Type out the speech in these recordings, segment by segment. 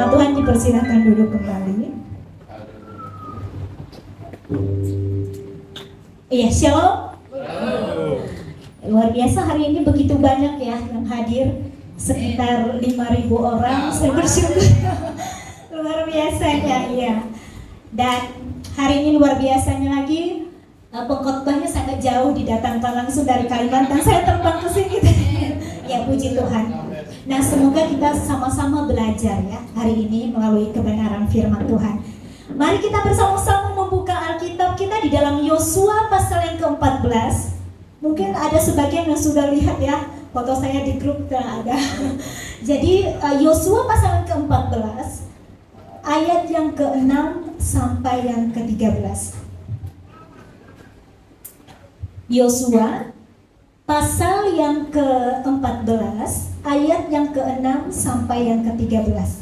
firman Tuhan, dipersilakan duduk kembali. Iya, shalom. Luar biasa hari ini begitu banyak ya yang hadir, sekitar 5.000 orang. Saya bersyukur. Luar biasanya ya. Dan hari ini luar biasanya lagi, pengkhotbahnya sangat jauh, didatangkan langsung dari Kalimantan. Saya terbang ke sini. Ya, puji Tuhan. Nah, semoga kita sama-sama belajar ya hari ini melalui kebenaran firman Tuhan. Mari kita bersama-sama membuka Alkitab kita di dalam Yosua pasal yang ke-14. Mungkin ada sebagian yang sudah lihat ya, foto saya di grup ada. Jadi Yosua pasal yang ke-14 ayat yang ke-6 sampai yang ke-13. Yosua pasal yang ke-14 ayat yang ke-6 sampai yang ke-13.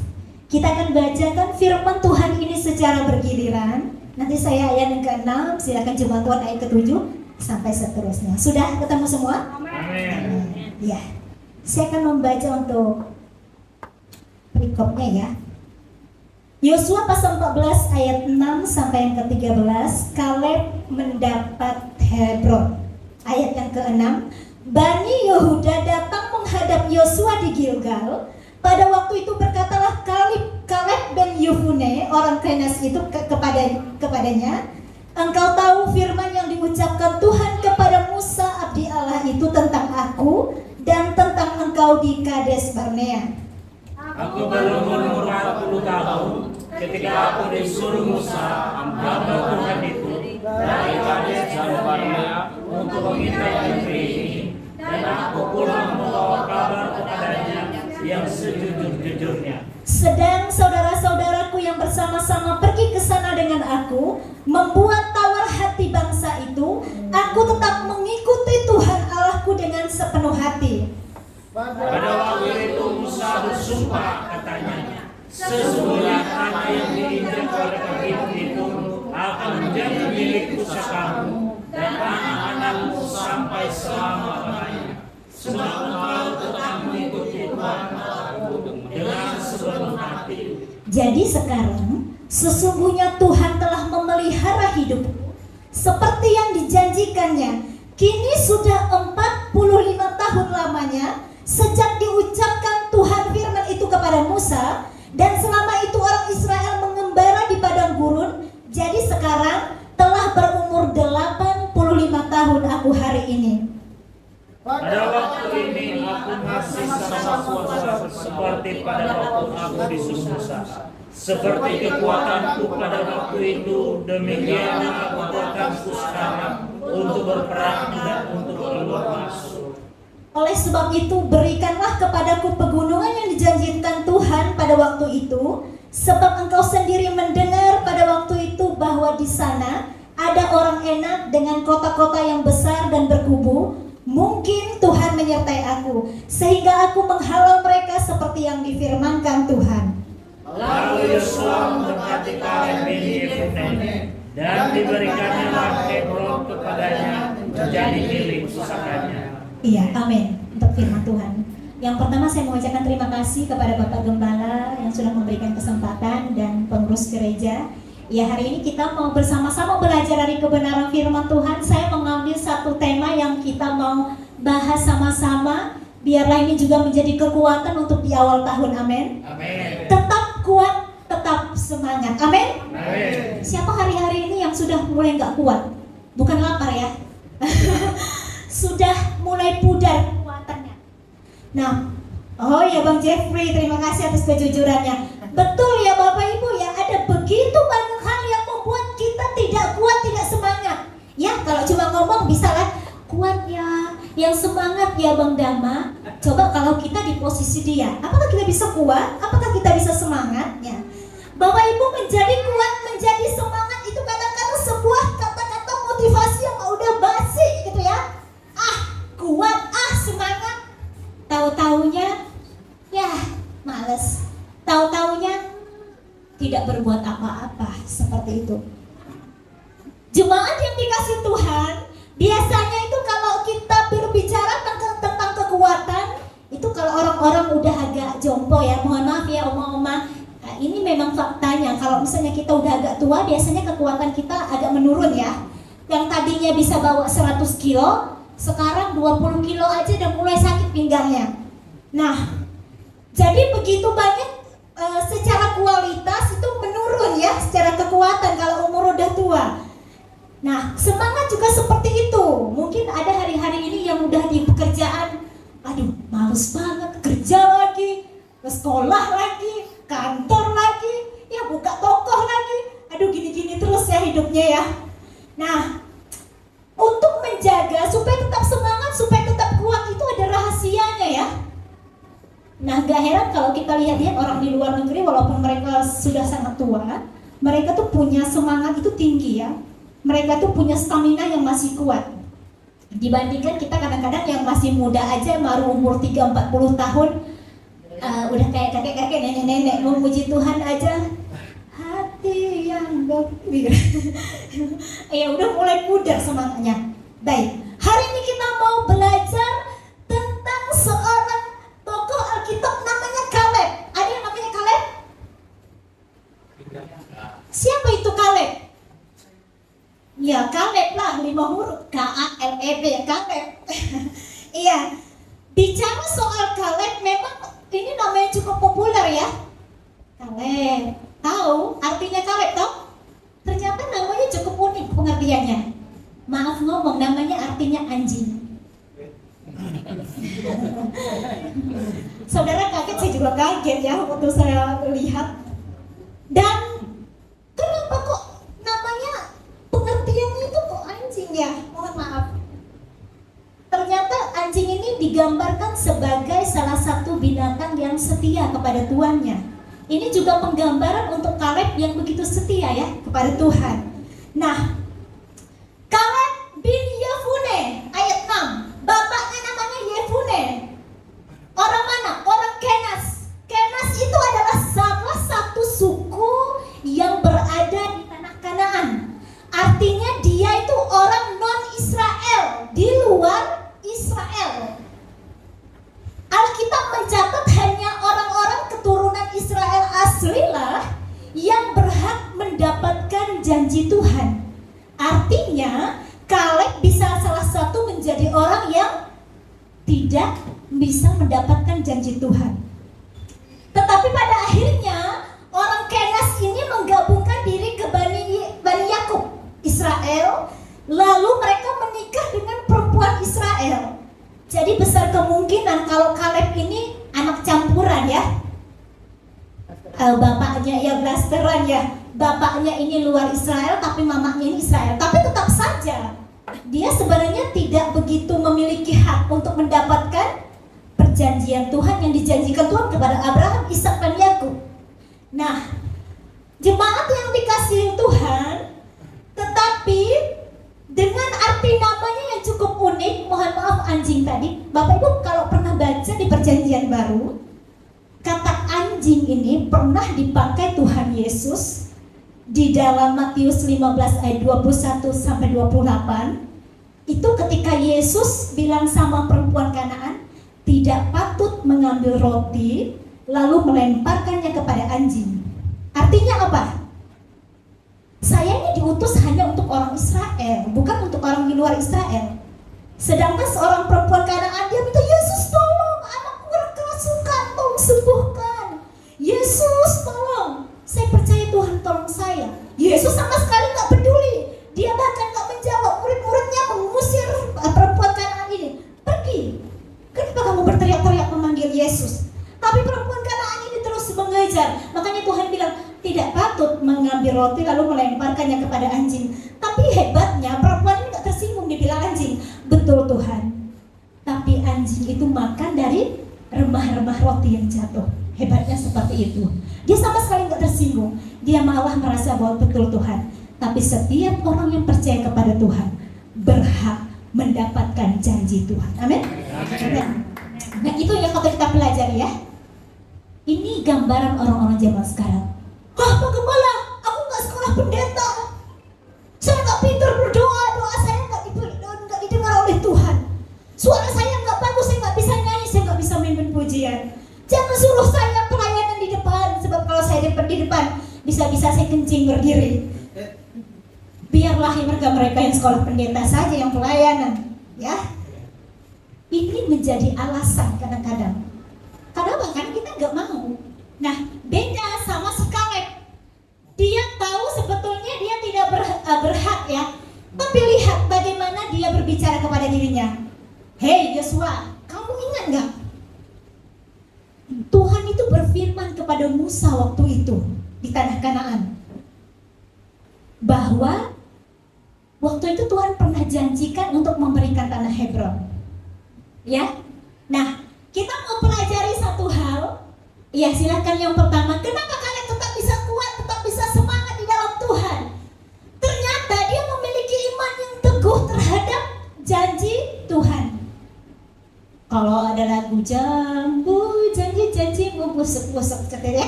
Kita akan bacakan firman Tuhan ini secara bergiliran. Nanti saya ayat yang ke-6, silakan jemaat Tuhan ayat ke-7 sampai seterusnya. Sudah ketemu semua? Amin. Ya. Saya akan membaca untuk perikopnya ya. Yosua pasal 14 ayat 6 sampai yang ke-13. Kaleb mendapat Hebron. Ayat yang ke-6. Bani Yehuda datang menghadap Yosua di Gilgal. Pada waktu itu berkatalah Kaleb bin Yefune orang Kenas itu kepadanya, engkau tahu firman yang diucapkan Tuhan kepada Musa abdi Allah itu tentang aku dan tentang engkau di Kades Barnea. Aku berumur 40 tahun ketika aku disuruh Musa hamba Tuhan itu dari Kades Barnea untuk mengintai negeri ini, dan aku pulang membawa kabar kepadanya yang sejujur-jujurnya. Sedang saudara-saudaraku yang bersama-sama pergi ke sana dengan aku, membuat tawar hati bangsa itu, aku tetap mengikuti Tuhan Allahku dengan sepenuh hati. Pada waktu itu Musa bersumpah, katanya, sesungguhnya tanah yang diinjak oleh kakimu itu akan menjadi milik pusakamu dan anak-anakmu sampai selama-lamanya. Sebab engkau tetap mengikuti Tuhan Allahku dengan sepenuh hati. Jadi sekarang sesungguhnya Tuhan telah memelihara hidupku seperti yang dijanjikannya. Kini sudah 45 tahun lamanya sejak diucapkan Tuhan firman itu kepada Musa, dan selama itu orang Israel mengembara di padang gurun. Jadi sekarang telah berumur 85 tahun aku hari ini. Pada waktu ini aku masih sama kuasa seperti pada waktu aku disuruh Musa. Seperti kekuatanku pada waktu itu, demikian kekuatanku sekarang untuk berperang dan untuk keluar masuk. Oleh sebab itu berikanlah kepadaku pegunungan yang dijanjikan Tuhan pada waktu itu, sebab engkau sendiri mendengar pada waktu itu bahwa di sana ada orang Enak dengan kota-kota yang besar dan berkubu. Mungkin Tuhan menyertai aku, sehingga aku menghalau mereka seperti yang difirmankan Tuhan. Lalu Yosua mendekati Kaleb bin Yefune, dan diberikannya Hebron kepadanya menjadi milik pusakanya. Iya, amin untuk firman Tuhan. Yang pertama saya mengucapkan terima kasih kepada Bapak Gembala yang sudah memberikan kesempatan dan pengurus gereja. Ya, hari ini kita mau bersama-sama belajar dari kebenaran firman Tuhan. Saya mengambil satu tema yang kita mau bahas sama-sama. Biarlah ini juga menjadi kekuatan untuk di awal tahun, amin. Amin. Tetap kuat, tetap semangat, amin. Amin. Siapa hari-hari ini yang sudah mulai gak kuat? Bukan lapar ya. Sudah mulai pudar kekuatannya. Nah, oh ya Bang Jeffrey, terima kasih atas kejujurannya. Betul ya Bapak Ibu ya, ada begitu banyak hal yang membuat kita tidak kuat, tidak semangat. Ya, kalau cuma ngomong bisa lah, kuat ya, yang semangat ya Bang Dama. Coba kalau kita di posisi dia, apakah kita bisa kuat? Apakah kita bisa semangat? Ya. Bapak Ibu, menjadi kuat, menjadi semangat itu kadang-kadang sebuah kata-kata motivasi yang udah basi gitu ya. Kuat, semangat. Tahu-taunya ya males. Tahu-taunya tidak berbuat apa-apa, seperti itu. Jemaat yang dikasih Tuhan, biasanya itu kalau kita berbicara tentang kekuatan, itu kalau orang-orang udah agak jompo ya, mohon maaf ya oma-oma, ini memang faktanya. Kalau misalnya kita udah agak tua, biasanya kekuatan kita agak menurun ya. Yang tadinya bisa bawa 100 kilo, sekarang 20 kilo aja udah mulai sakit pinggangnya. Nah, jadi begitu banyak secara kualitas itu menurun ya, secara kekuatan kalau umur udah tua. Nah, semangat juga seperti itu. Mungkin ada hari-hari ini yang udah di pekerjaan, aduh males banget, kerja lagi, ke sekolah lagi, kantor lagi, ya buka toko lagi, aduh gini-gini terus ya hidupnya ya. Nah, untuk menjaga supaya tetap semangat, supaya tetap kuat itu ada rahasianya ya. Nah, gak heran kalau kita lihat-lihat orang di luar negeri, walaupun mereka sudah sangat tua, mereka tuh punya semangat itu tinggi ya. Mereka tuh punya stamina yang masih kuat. Dibandingkan kita kadang-kadang yang masih muda aja, baru umur 30-40 tahun, udah kayak kakek-kakek, nenek-nenek, memuji Tuhan aja, hati yang gembira. Ya udah mulai pudar semangatnya. Baik, hari ini kita mau belajar tentang seorang tokoh Alkitab namanya Kaleb. Ada yang namanya Kaleb? Siapa itu Kaleb? Ya Kaleb lah, 5 huruf, K-A-L-E-B, Kaleb. Iya, bicara soal Kaleb memang ini namanya cukup populer ya. Kaleb, tahu artinya Kaleb toh? Ternyata namanya cukup unik pengertiannya. Maaf ngomong, namanya artinya anjing. Saudara kaget, saya juga kaget ya waktu saya lihat. Dan kenapa kok namanya pengertiannya itu kok anjing ya? Mohon maaf. Ternyata anjing ini digambarkan sebagai salah satu binatang yang setia kepada tuannya. Ini juga penggambaran untuk Kaleb yang begitu setia ya kepada Tuhan. Nah, Kaleb bin Yefune ayat 6. Bapaknya namanya Yefune. Orang mana? Orang Kenas. Kenas itu adalah salah satu suku yang berada di tanah Kanaan. Artinya dia itu orang non-Israel, di luar Israel. Alkitab mencatat hanya orang-orang keturunan Israel aslilah yang berhak mendapatkan janji Tuhan. Artinya Kaleb bisa salah satu menjadi orang yang tidak bisa mendapatkan janji Tuhan. Tetapi pada akhirnya orang Kenas ini menggabungkan diri ke Bani Yakub, Israel, lalu mereka menikah dengan perempuan Israel. Jadi besar kemungkinan kalau Kaleb ini anak campuran ya. Bapaknya ya blasteran ya. Bapaknya ini luar Israel tapi mamanya ini Israel. Tapi tetap saja dia sebenarnya tidak begitu memiliki hak untuk mendapatkan perjanjian Tuhan yang dijanjikan Tuhan kepada Abraham, Ishak dan Yakub. Nah, jemaat yang dikasihi Tuhan, tetapi dengan arti namanya yang cukup unik, mohon maaf anjing tadi, Bapak Ibu kalau pernah baca di perjanjian baru, kata anjing ini pernah dipakai Tuhan Yesus di dalam Matius 15 ayat 21 sampai 28. Itu ketika Yesus bilang sama perempuan Kanaan, tidak patut mengambil roti lalu melemparkannya kepada anjing. Artinya apa? Saya ini diutus hanya untuk orang Israel, bukan untuk orang di luar Israel. Sedangkan seorang perempuan Kanaan dia minta, Yesus tolong, anakku kerasukan, tolong sembuhkan. Yesus tolong, saya percaya Tuhan tolong saya. Yesus sama sekali gak peduli. Dia bahkan gak menjawab. Murid-muridnya mengusir perempuan Kanaan ini. Pergi. Kenapa kamu berteriak-teriak memanggil Yesus? Tapi perempuan Kanaan ini terus mengejar. Makanya Tuhan bilang, tidak patut mengambil roti lalu melemparkannya kepada anjing. Tapi hebatnya perempuan ini gak tersinggung dibilang anjing. Betul Tuhan. Tapi anjing itu makan dari remah-remah roti yang jatuh. Hebatnya seperti itu. Dia sama sekali gak tersinggung. Dia malah merasa bahwa betul Tuhan. Tapi setiap orang yang percaya kepada Tuhan berhak mendapatkan janji Tuhan. Amin. Nah itu yang patut kita pelajari ya. Ini gambaran orang-orang zaman sekarang. Pak Gembala, aku gak sekolah pendeta. Saya gak pintar berdoa, doa saya gak didengar oleh Tuhan. Suara saya gak bagus, saya gak bisa nyanyi, saya gak bisa memimpin pujian. Jangan suruh saya pelayanan di depan, sebab kalau saya di di depan, bisa-bisa saya kencing berdiri. Biarlah mereka yang sekolah pendeta saja yang pelayanan, ya. Ini menjadi alasan kadang-kadang. Kenapa? Karena kita nggak mau. Nah, beda sama si Kaleb. Dia tahu sebetulnya dia tidak berhak ya. Tapi lihat bagaimana dia berbicara kepada dirinya. Hei Yosua, kamu ingat nggak? Tuhan itu berfirman kepada Musa waktu itu di tanah Kanaan, bahwa waktu itu Tuhan pernah janjikan untuk memberikan tanah Hebron. Ya, nah kita mau pelajari satu hal. Ya silakan yang pertama, kenapa kalian tetap bisa kuat, tetap bisa semangat di dalam Tuhan? Ternyata dia memiliki iman yang teguh terhadap janji Tuhan. Kalau ada lagu jambu, janji-janjimu busuk-busuk, ya.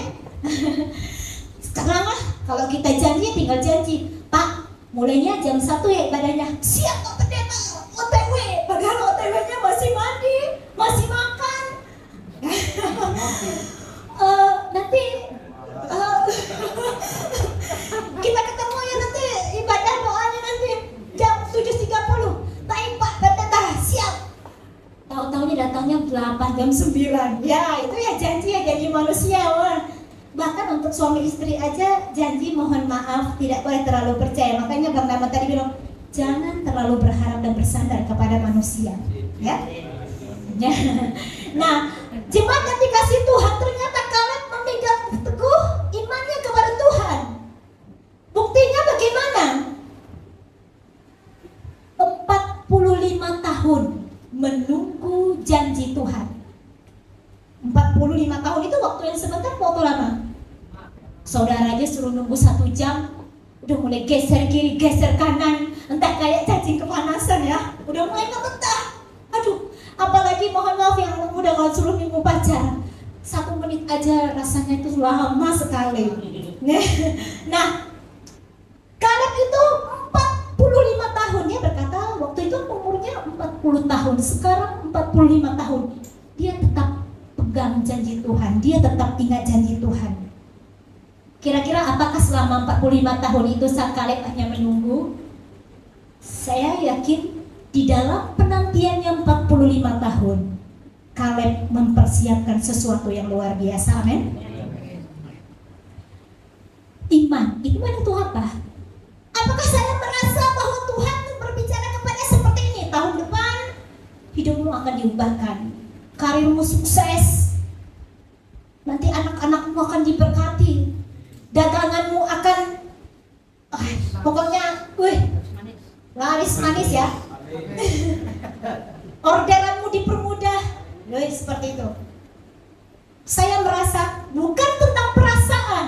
Sekarang lah, kalau kita janji tinggal janji. Pak, mulainya jam 1 ya ibadahnya. Siap Pak Pendeta, OTW. Padahal OTW-nya masih mandi, masih makan. Nanti kita ketemu ya nanti ibadah doanya nanti jam 7.30. Baik Pak Pendeta, siap. Tahu-taunya datangnya 8 jam 9. Ya itu ya janji manusia. Bahkan untuk suami istri aja janji mohon maaf tidak boleh terlalu percaya. Makanya Bang Nama tadi bilang jangan terlalu berharap dan bersandar kepada manusia, ya. Nah, jemaat yang dikasih Tuhan, ternyata Kaleb memegang teguh imannya kepada Tuhan. Buktinya bagaimana? 45 tahun menunggu janji Tuhan. 45 tahun itu waktu yang sebentar, waktu lama. Saudara aja suruh nunggu 1 jam, udah mulai geser kiri, geser kanan, entah kayak cacing kepanasan ya. Udah mulai ngebetah. Aduh, apalagi mohon maaf yang udah kalau suruh nunggu pacar, 1 menit aja rasanya itu lama sekali. Nah, Kaleb itu 45 tahun, dia berkata waktu itu umurnya 40 tahun, sekarang 45 tahun. Dia tetap pegang janji Tuhan, dia tetap ingat janji Tuhan. Kira-kira apakah selama 45 tahun itu sang Kaleb hanya menunggu? Saya yakin di dalam penantiannya 45 tahun, Kaleb mempersiapkan sesuatu yang luar biasa, amin. Iman itu apa? Apakah saya merasa bahwa Tuhan berbicara kepada seperti ini? Tahun depan hidupmu akan diubahkan, karirmu sukses, nanti anak-anakmu akan diberkati, daganganmu akan pokoknya laris manis ya. Orderanmu dipermudah, seperti itu. Saya merasa bukan tentang perasaan.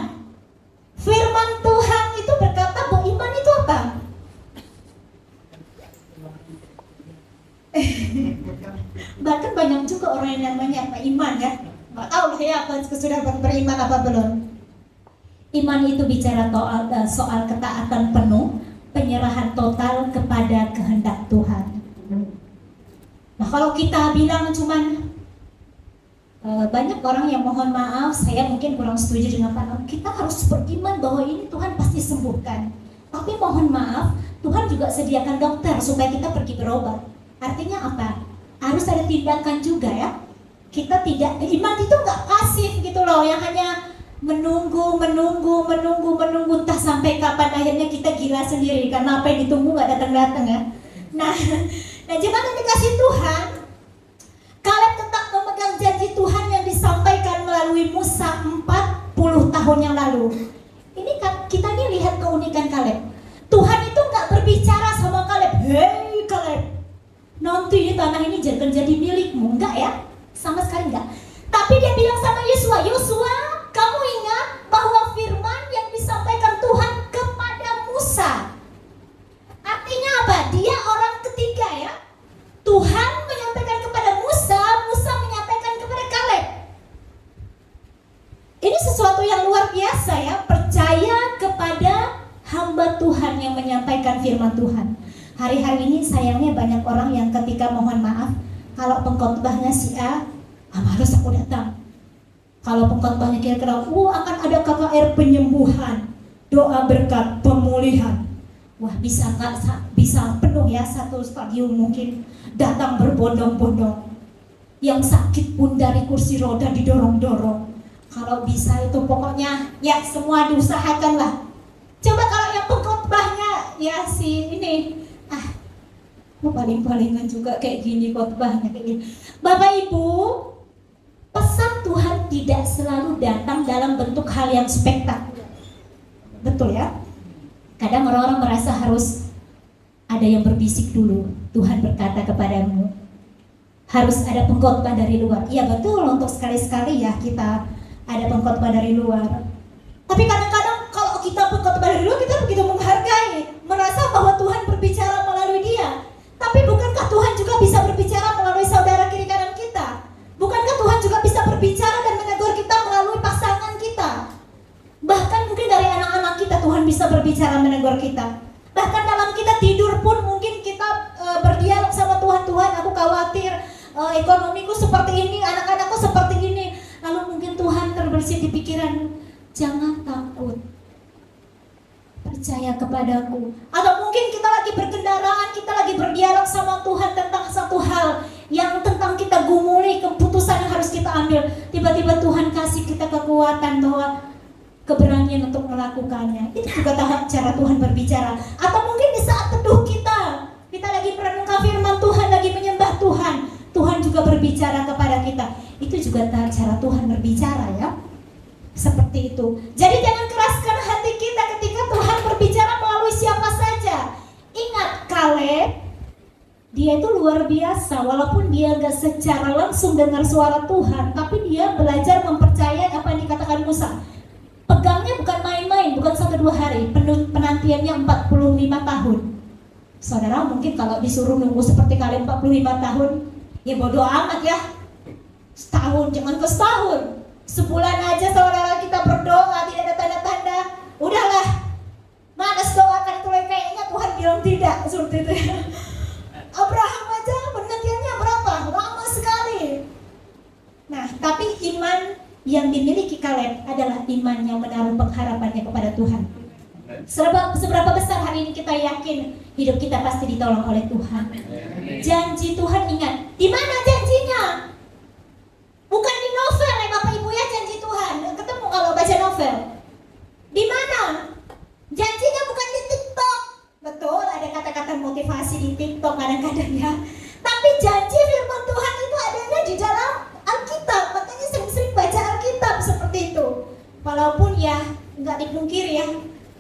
Firman Tuhan itu berkata bahwa iman itu apa? Bahkan banyak juga orang yang namanya apa iman ya. Nggak tahu ya apa sudah beriman apa belum. Iman itu bicara soal ketaatan penuh, penyerahan total kepada kehendak Tuhan. Nah kalau kita bilang cuman banyak orang yang mohon maaf, saya mungkin kurang setuju dengan pandangan kita harus beriman bahwa ini Tuhan pasti sembuhkan. Tapi mohon maaf, Tuhan juga sediakan dokter supaya kita pergi berobat. Artinya apa? Harus ada tindakan juga ya. Kita tidak, iman itu nggak pasif gitu loh, yang hanya menunggu entah sampai kapan akhirnya kita gila sendiri karena apa yang ditunggu nggak datang ya. Nah jemaat yang dikasih Tuhan, Kaleb tetap memegang janji Tuhan yang disampaikan melalui Musa 40 tahun yang lalu. Ini kan kita nih lihat keunikan Kaleb. Tuhan itu nggak berbicara sama Kaleb, hei Kaleb, nanti di tanah ini jangan jadi milikmu, enggak ya, sama sekali enggak. Tapi dia bilang sama Yosua, kamu ingat bahwa firman yang disampaikan Tuhan kepada Musa. Artinya apa? Dia orang ketiga ya. Tuhan menyampaikan kepada Musa, Musa menyampaikan kepada Kaleb. Ini sesuatu yang luar biasa ya, percaya kepada hamba Tuhan yang menyampaikan firman Tuhan. Hari-hari ini sayangnya banyak orang yang ketika mohon maaf, kalau pengkhotbahnya si A, harus aku datang. Kalau pengkhotbahnya kira-kira, akan ada kakak air penyembuhan, doa berkat pemulihan. Wah, bisa nggak? Bisa penuh ya satu stadium mungkin, datang berbondong-bondong. Yang sakit pun dari kursi roda didorong-dorong. Kalau bisa itu pokoknya ya semua diusahakan lah. Coba kalau yang pengkhotbahnya ya si ini, paling-palingan juga kayak gini khotbahnya kayak gini. Bapak Ibu, pesan Tuhan tidak selalu datang dalam bentuk hal yang spektakuler. Betul ya? Kadang orang-orang merasa harus ada yang berbisik dulu. Tuhan berkata kepadamu, harus ada pengkhotbah dari luar. Iya betul, untuk sekali-sekali ya kita ada pengkhotbah dari luar. Tapi kadang-kadang kalau kita pengkhotbah dari luar, kita begitu menghargai, merasa bahwa Tuhan berbicara melalui dia. Tapi bukankah Tuhan juga bisa berbicara melalui saudara kiri kanan kita? Bukankah Tuhan juga bisa berbicara dan menegur kita melalui pasangan kita? Bahkan mungkin dari anak-anak kita Tuhan bisa berbicara menegur kita. Bahkan dalam kita tidur pun mungkin kita berdialog sama Tuhan. Tuhan, aku khawatir ekonomiku seperti ini, anak-anakku seperti ini. Lalu mungkin Tuhan terbersit di pikiran, jangan takut, percaya kepadaku. Atau mungkin kita lagi berkendaraan, kita lagi berdialog sama Tuhan tentang satu hal yang tentang kita gumuli, keputusan yang harus kita ambil. Tiba-tiba Tuhan kasih kita kekuatan bahwa keberanian untuk melakukannya. Itu juga cara Tuhan berbicara. Atau mungkin di saat teduh kita lagi merenungkan firman Tuhan, lagi menyembah Tuhan, Tuhan juga berbicara kepada kita. Itu juga cara Tuhan berbicara ya. Seperti itu. Jadi jangan keraskan hati kita ketika Tuhan berbicara melalui siapa saja. Ingat Kaleb, dia itu luar biasa. Walaupun dia gak secara langsung dengar suara Tuhan, tapi dia belajar mempercayai apa yang dikatakan Musa. Pegangnya bukan main-main, bukan 1-2 hari, penantiannya 45 tahun. Saudara mungkin kalau disuruh nunggu seperti kalian 45 tahun, ya bodoh amat ya. Setahun, jangan ke setahun. Sebulan aja saudara kita berdoa, tidak ada tanda-tanda. Udahlah, malas doakan itu kayaknya Tuhan bilang tidak, seperti itu ya. Abraham aja penantiannya berapa? Lama sekali. Nah, tapi iman yang dimiliki Kaleb adalah iman yang menaruh pengharapannya kepada Tuhan. Seberapa besar hari ini kita yakin hidup kita pasti ditolong oleh Tuhan. Janji Tuhan, ingat, di mana janjinya? Bukan di novel ya Bapak Ibu ya, janji Tuhan. Ketemu kalau baca novel. Di mana? Janjinya bukan di TikTok. Betul, ada kata-kata motivasi di TikTok kadang-kadang ya. Tapi janji firman Tuhan itu adanya di dalam Alkitab. Makanya sering-sering baca Alkitab seperti itu. Walaupun ya nggak dipungkiri ya,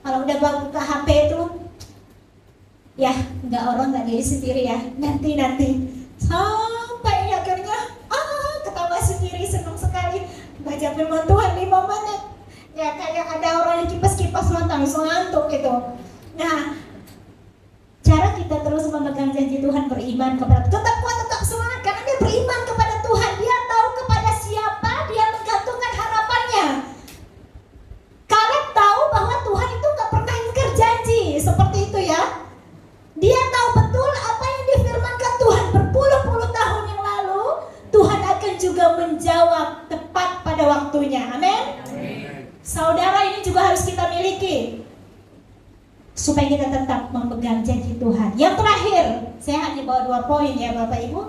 kalau udah buka HP itu ya orang nggak diri sendiri ya, nanti sampai akhirnya ketawa sendiri, senang sekali baca firman Tuhan 5 menit ya, kayak ada orang yang kipas-kipas mata langsung ngantuk gitu. Nah, cara kita terus memegang janji Tuhan, beriman kepada, tetap kuat, tetap semangat, karena dia beriman kepada Tuhan. Dia tahu kepada siapa dia menggantungkan harapannya. Kaleb tahu bahwa Tuhan itu gak pernah ingkar janji, seperti itu ya. Dia tahu betul apa yang difirmankan Tuhan berpuluh-puluh tahun yang lalu, Tuhan akan juga menjawab tepat pada waktunya. Amin. Saudara, ini juga harus kita miliki supaya kita tetap memegang janji Tuhan. Yang terakhir, saya hanya bawa 2 poin ya Bapak Ibu.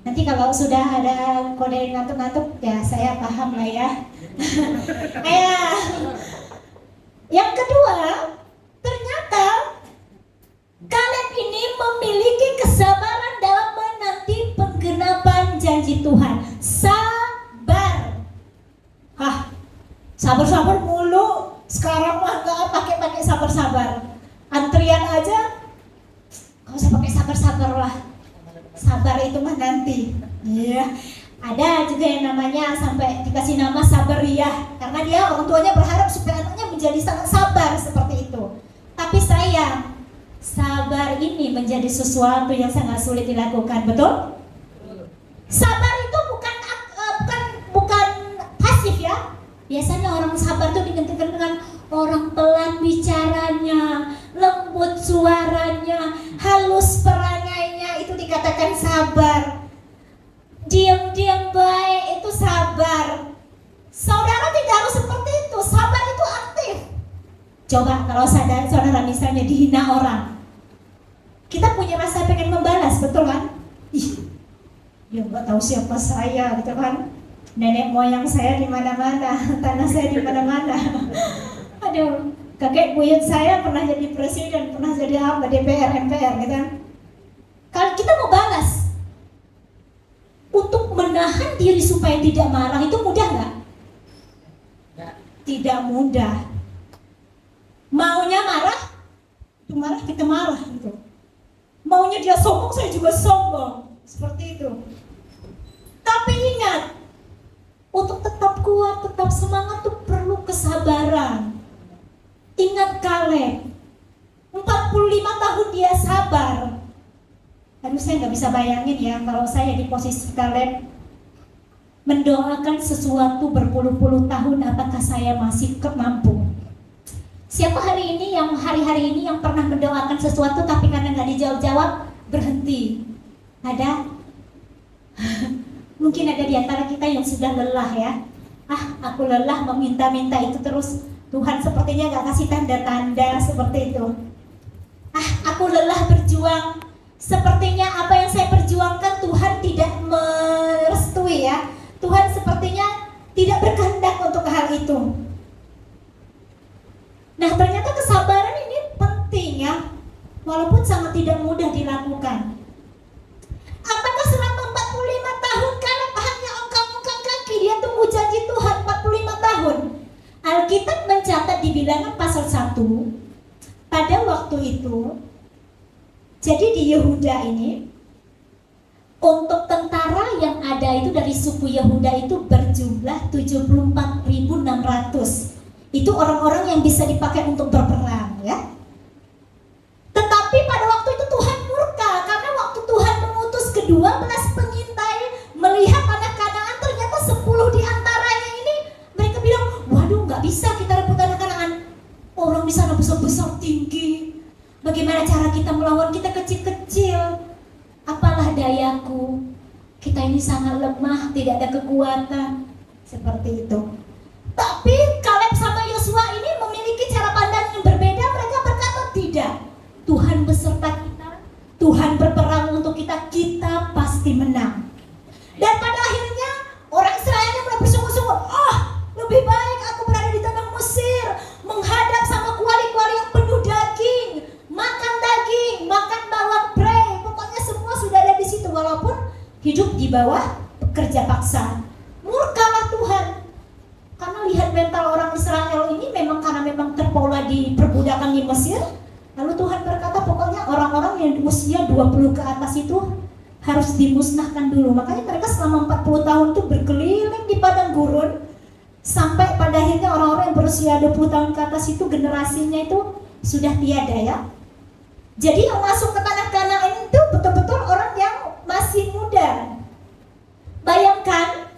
Nanti kalau sudah ada kode yang ngantuk-ngantuk ya saya paham lah ya. Yang kedua, ternyata Kaleb ini memiliki kesabaran dalam menanti penggenapan janji Tuhan. Sabar. Sabar-sabar mulu. Sekarang mah gak pakai sabar-sabar. Antrian aja gak usah pakai sabar-sabar lah. Sabar itu mah nanti. Iya. Ada juga yang namanya sampai dikasih nama Sabariyah, karena dia orang tuanya berharap supaya anaknya menjadi sangat sabar seperti itu. Tapi sayang, sabar ini menjadi sesuatu yang sangat sulit dilakukan, betul? Sabar itu bukan pasif ya. Biasanya orang sabar itu digantikan dengan orang pelan bicaranya, lembut suaranya, halus perangainya, itu dikatakan sabar. Diam-diam baik itu sabar. Saudara tidak harus seperti itu. Sabar itu Coba kalau saudara misalnya dihina orang, kita punya rasa pengen membalas, betul kan? Ih, dia nggak tahu siapa saya, gitu kan? Nenek moyang saya di mana-mana, tanah saya di mana-mana. Aduh, kakek buyut saya pernah jadi presiden, pernah jadi apa, DPR, MPR, gitu kan? Kalau kita mau balas, untuk menahan diri supaya tidak marah itu mudah nggak? Tidak mudah. Maunya marah, itu marah kita marah gitu. Maunya dia sombong, saya juga sombong, seperti itu. Tapi ingat, untuk tetap kuat, tetap semangat tuh perlu kesabaran. Ingat Kaleb, 45 tahun dia sabar. Aduh, saya nggak bisa bayangin ya kalau saya di posisi Kaleb, mendoakan sesuatu berpuluh-puluh tahun, apakah saya masih mampu? Siapa hari ini yang pernah mendoakan sesuatu tapi karena nggak dijawab-jawab berhenti? Ada? Mungkin ada di antara kita yang sudah lelah ya. Aku lelah meminta-minta itu terus. Tuhan sepertinya nggak kasih tanda-tanda seperti itu. Aku lelah berjuang. Sepertinya apa yang saya perjuangkan Tuhan tidak merestui ya. Tuhan sepertinya tidak berkehendak untuk hal itu. Nah, ternyata kesabaran ini penting ya, walaupun sangat tidak mudah dilakukan. Apakah selama 45 tahun Kaleb hanya ongkang-ongkang kaki, dia tunggu janji Tuhan 45 tahun? Alkitab mencatat di Bilangan pasal 1, pada waktu itu, jadi di Yehuda ini, untuk tentara yang ada itu dari suku Yehuda itu berjumlah 74.600. Itu orang-orang yang bisa dipakai untuk berperang ya. Tetapi pada waktu itu Tuhan murka, karena waktu Tuhan mengutus ke-12 pengintai melihat tanah Kanaan, ternyata 10 di antaranya ini mereka bilang, waduh, nggak bisa kita rebut tanah Kanaan. Orang di sana besar-besar tinggi. Bagaimana cara kita melawan? Kita kecil-kecil. Apalah dayaku. Kita ini sangat lemah, tidak ada kekuatan. Seperti itu. Tapi Kaleb sama Yosua ini memiliki cara pandang yang berbeda. Mereka berkata tidak, Tuhan beserta kita, Tuhan berperang untuk kita, kita pasti menang. Dan pada akhirnya orang Israelnya mulai bersungguh-sungguh, lebih baik aku berada di tanah Mesir, menghadap sama kuali-kuali yang penuh daging, makan bawang prei, pokoknya semua sudah ada di situ, walaupun hidup di bawah pekerja paksa. Murkalah Tuhan. Karena lihat mental orang Israel ini karena memang terpola di perbudakan di Mesir. Lalu Tuhan berkata pokoknya orang-orang yang usia 20 ke atas itu harus dimusnahkan dulu. Makanya mereka selama 40 tahun itu berkeliling di padang gurun. Sampai pada akhirnya orang-orang yang berusia 20 tahun ke atas itu generasinya itu sudah tiada ya. Jadi yang masuk ke tanah Kanaan itu betul-betul orang yang masih muda. Bayangkan,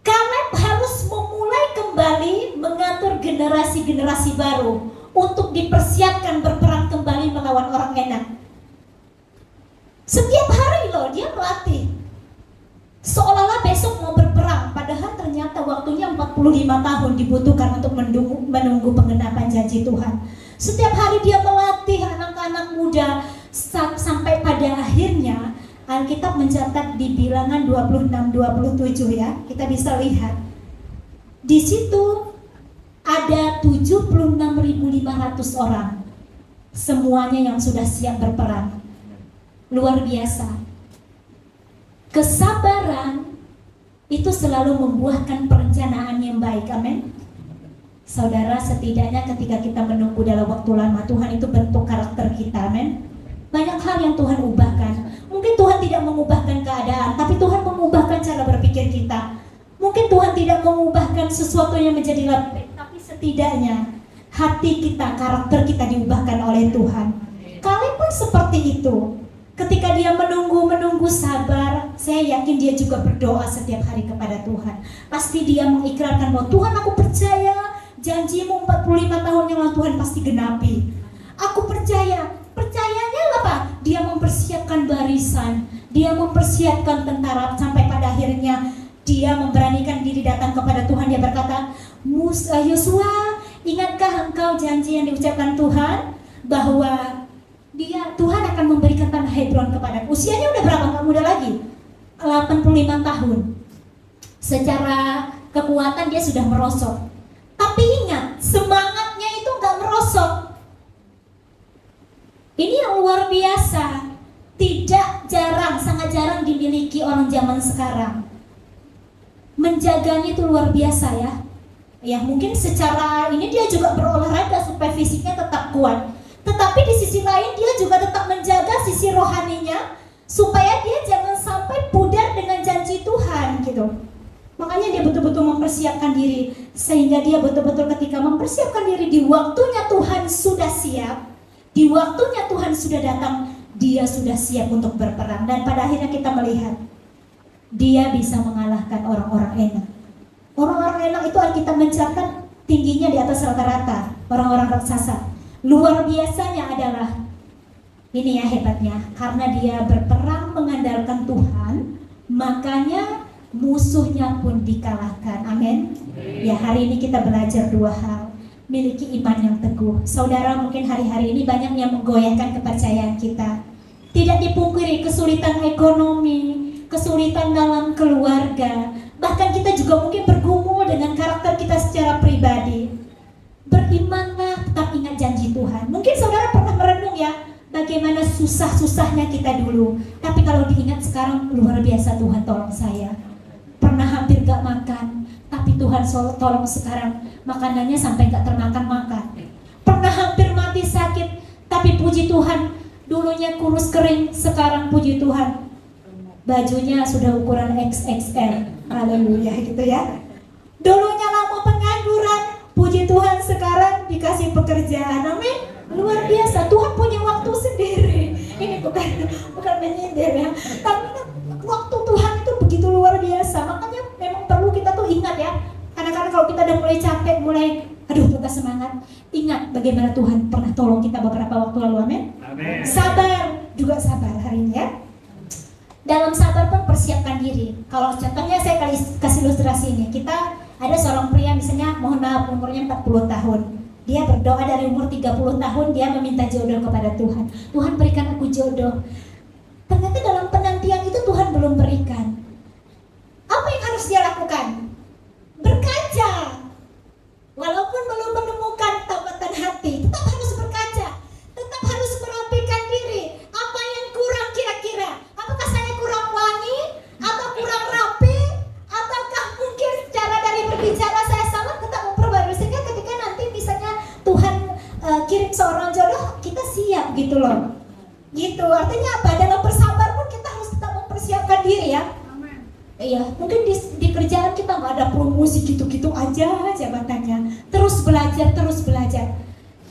Kaleb harus memulai kembali mengatur generasi-generasi baru untuk dipersiapkan berperang kembali melawan orang Enak. Setiap hari loh dia melatih, seolah-olah besok mau berperang, padahal ternyata waktunya 45 tahun dibutuhkan untuk menunggu penggenapan janji Tuhan. Setiap hari dia melatih anak-anak muda sampai pada akhirnya Alkitab mencatat di Bilangan 26-27 ya, kita bisa lihat di situ ada 76.500 orang, semuanya yang sudah siap berperang. Luar biasa. Kesabaran itu selalu membuahkan perencanaan yang baik, amin. Saudara, setidaknya ketika kita menunggu dalam waktu lama, Tuhan itu bentuk karakter kita, amin. Banyak hal yang Tuhan ubahkan. Mungkin Tuhan tidak mengubahkan keadaan, tapi Tuhan mengubahkan cara berpikir kita. Mungkin Tuhan tidak mengubahkan sesuatu yang menjadi lebih, tapi setidaknya hati kita, karakter kita diubahkan oleh Tuhan. Kaleb pun seperti itu. Ketika dia menunggu sabar, saya yakin dia juga berdoa setiap hari kepada Tuhan. Pasti dia mengikrarkan bahwa Tuhan, aku percaya janjimu 45 tahun yang lalu Tuhan pasti genapi. Aku percaya. Percayanya apa? Dia mempersiapkan barisan, dia mempersiapkan tentara, sampai pada akhirnya dia memberanikan diri datang kepada Tuhan. Dia berkata, Yosua, Ingatkah engkau janji yang diucapkan Tuhan bahwa Tuhan akan memberikan tanah Hebron kepada usianya udah berapa? Nggak muda lagi, 85 tahun. Secara kekuatan dia sudah merosot. Tapi ingat, semangatnya itu nggak merosot. Ini yang luar biasa. Tidak jarang, sangat jarang dimiliki orang zaman sekarang. Menjaganya itu luar biasa ya. Ya mungkin secara ini dia juga berolahraga supaya fisiknya tetap kuat. Tetapi di sisi lain dia juga tetap menjaga sisi rohaninya supaya dia jangan sampai pudar dengan janji Tuhan gitu. Makanya dia betul-betul mempersiapkan diri, sehingga dia betul-betul ketika mempersiapkan diri di waktunya Tuhan sudah siap, di waktunya Tuhan sudah datang, dia sudah siap untuk berperang. Dan pada akhirnya kita melihat dia bisa mengalahkan orang-orang enak. Orang-orang enak itu Alkitab mencatat tingginya di atas rata-rata orang-orang raksasa. Luar biasanya adalah ini ya hebatnya, karena dia berperang mengandalkan Tuhan, makanya musuhnya pun dikalahkan. Amin. Ya, hari ini kita belajar dua hal. Miliki iman yang teguh. Saudara, mungkin hari-hari ini banyak yang menggoyahkan kepercayaan kita. Tidak dipungkiri kesulitan ekonomi, kesulitan dalam keluarga. Bahkan kita juga mungkin bergumul dengan karakter kita secara pribadi. Berimanlah, tetap ingat janji Tuhan. Mungkin saudara pernah merenung ya, bagaimana susah-susahnya kita dulu. Tapi kalau diingat sekarang, luar biasa Tuhan tolong saya. Pernah hampir gak makan, tapi Tuhan tolong sekarang makanannya sampai gak termakan makan. Pernah hampir mati sakit, tapi puji Tuhan, dulunya kurus kering, sekarang puji Tuhan bajunya sudah ukuran XXL. Haleluya gitu ya. Dulunya lama pengangguran, puji Tuhan sekarang dikasih pekerjaan. Amin. Luar biasa, Tuhan punya waktu sendiri. Ini bukan menyindir ya, tapi waktu Tuhan itu begitu luar biasa. Makanya memang perlu kita tuh ingat ya. Kadang-kadang kalau kita udah mulai capek, mulai aduh putus semangat, ingat bagaimana Tuhan pernah tolong kita beberapa waktu lalu. Amin. Sabar, juga sabar hari ini ya. Dalam sabar pun persiapkan diri. Kalau contohnya saya kasih ilustrasi ini. Kita ada seorang pria misalnya, mohon maaf umurnya 40 tahun. Dia berdoa dari umur 30 tahun, dia meminta jodoh kepada Tuhan. Tuhan berikan aku jodoh. Ternyata dalam penantian itu Tuhan belum berikan. Apa yang harus dia lakukan? Berkaca. Walaupun belum menemukan taubatan hati, tetap harus berkaca. Tetap harus merapikan diri. Apa yang kurang kira-kira? Apakah saya kurang wangi? Atau kurang rapi? Ataukah mungkin cara dari berbicara saya salah? Tetap memperbarui sehingga ketika nanti misalnya Tuhan kirim seorang jodoh, kita siap gitu loh. Gitu, artinya apa? Dalam bersabar pun kita harus tetap mempersiapkan diri ya. Iya, mungkin di kerjaan kita nggak ada promosi gitu-gitu aja jabatannya. Terus belajar.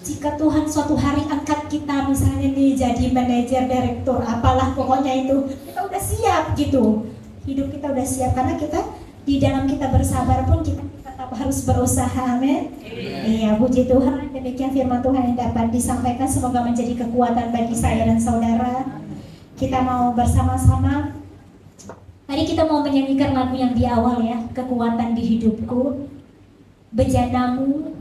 Jika Tuhan suatu hari angkat kita misalnya nih jadi manajer, direktur, apalah pokoknya itu, kita udah siap gitu. Hidup kita udah siap karena kita di dalam kita bersabar pun kita tetap harus berusaha. Amin. Iya, puji Tuhan. Demikian firman Tuhan yang dapat disampaikan, semoga menjadi kekuatan bagi saya dan saudara. Kita mau bersama-sama. Tadi kita mau menyanyikan lagu yang di awal ya, kekuatan di hidupku, bejanamu.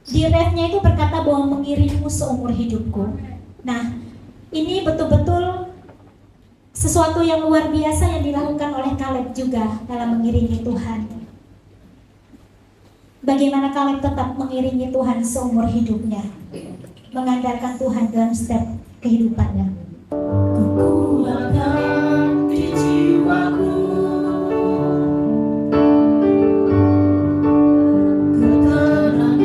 Di refnya itu berkata bahwa mengiringmu seumur hidupku. Nah, ini betul-betul sesuatu yang luar biasa yang dilakukan oleh Kaleb juga dalam mengiringi Tuhan. Bagaimana Kaleb tetap mengiringi Tuhan seumur hidupnya, mengandalkan Tuhan dalam setiap kehidupannya. Kekuatan di jiwaku, ketenangan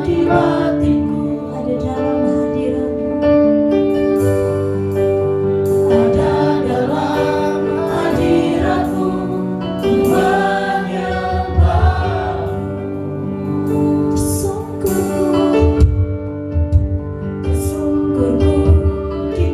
di batinku, ada dalam hadiratmu, ada dalam hadiratmu, ku menyembahmu. Sungguh di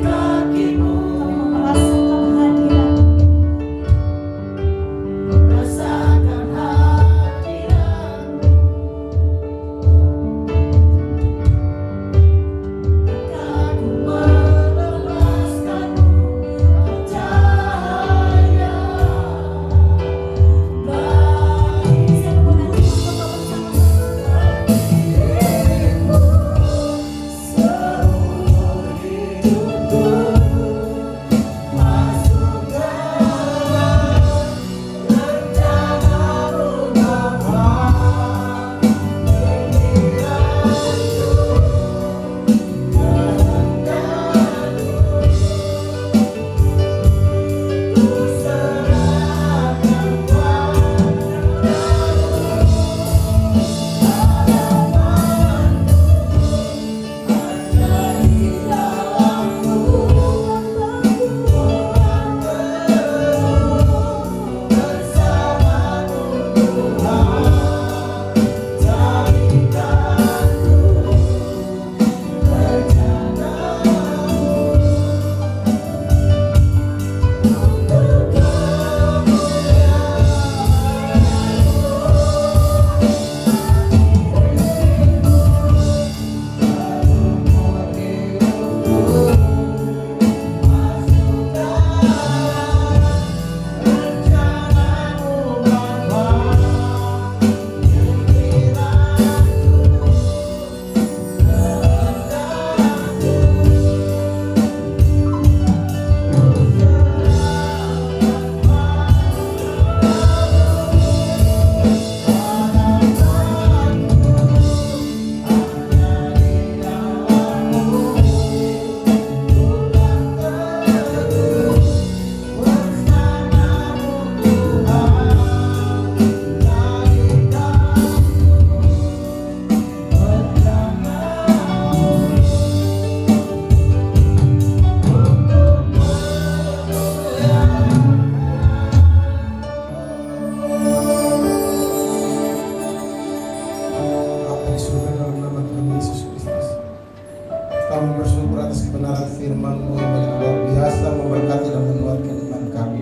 kami bersyukur atas kebenaran firman-Mu yang begitu luar biasa memberkati dan menguatkan iman kami.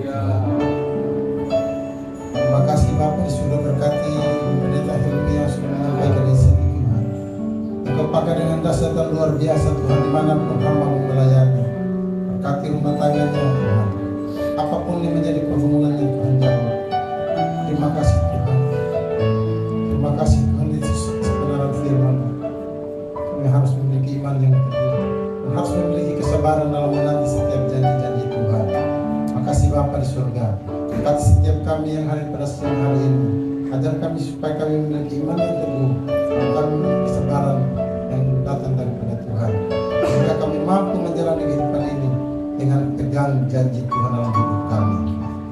Terima kasih Bapa di surga, berkati pendeta Hilmi yang sudah menyampaikan isi Tuhan. Engkau pakai dengan dasar dan luar biasa Tuhan dimanapun hamba melayani. Berkati rumah tangganya Tuhan. Apapun yang menjadi pergumulannya Tuhan jawab. Terima kasih Tuhan. Terima kasih Tuhan di kebenaran firman-Mu. Kami harus memiliki iman yang teguh dan harus memiliki kesabaran dalam menanti setiap janji-janji Tuhan. Makasih Bapa di surga. Berkati setiap kami yang hadir pada siang hari ini. Ajar kami supaya kami memiliki iman yang teguh dan kami memiliki kesabaran yang datang daripada Tuhan. Sehingga kami mampu menjalani kehidupan ini dengan pegang janji Tuhan dalam hidup kami.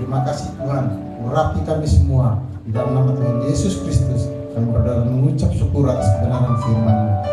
Terima kasih Tuhan. Urapi kami semua di dalam nama Tuhan Yesus Kristus. Kami berdoa dan mengucap syukur atas kebenaran firman-Mu.